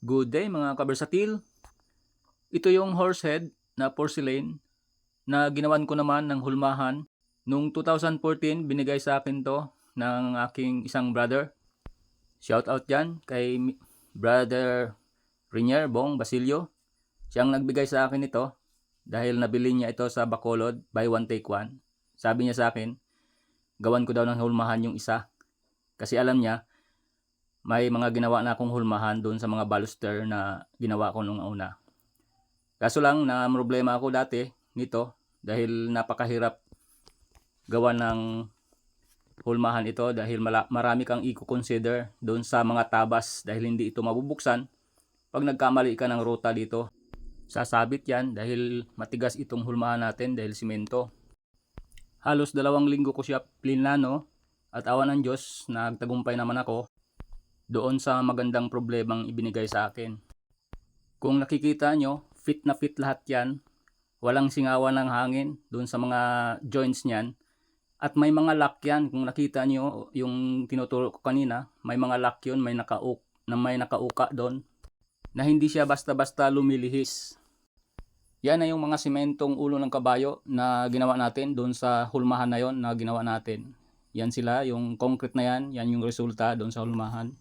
Good day mga kabersatil. Ito yung horsehead na porcelain na ginawan ko naman ng hulmahan. Noong 2014, binigay sa akin to ng aking isang brother. Shout out dyan kay brother Rinier Bong Basilio. Siyang nagbigay sa akin ito dahil nabili niya ito sa Bacolod, buy one take one. Sabi niya sa akin, gawan ko daw ng hulmahan yung isa. Kasi alam niya, may mga ginawa na akong hulmahan doon sa mga baluster na ginawa ko nung una. Kaso lang na problema ako dati nito dahil napakahirap gawa ng hulmahan ito dahil marami kang i-consider doon sa mga tabas dahil hindi ito mabubuksan. Pag nagkamali ka ng ruta dito, sasabit yan dahil matigas itong hulmahan natin dahil simento. Halos 2 linggo ko siya plinano at awa ng Diyos nagtagumpay naman ako doon sa magandang problemang ibinigay sa akin. Kung nakikita nyo, fit na fit lahat yan. Walang singawan ng hangin doon sa mga joints niyan. At may mga lock yan. Kung nakita nyo yung tinuturo ko kanina, may mga lock yun, may nakauka doon. Na hindi siya basta-basta lumilihis. Yan na yung mga simentong ulo ng kabayo na ginawa natin doon sa hulmahan na yon na ginawa natin. Yan sila, yung concrete na yan, yan yung resulta doon sa hulmahan.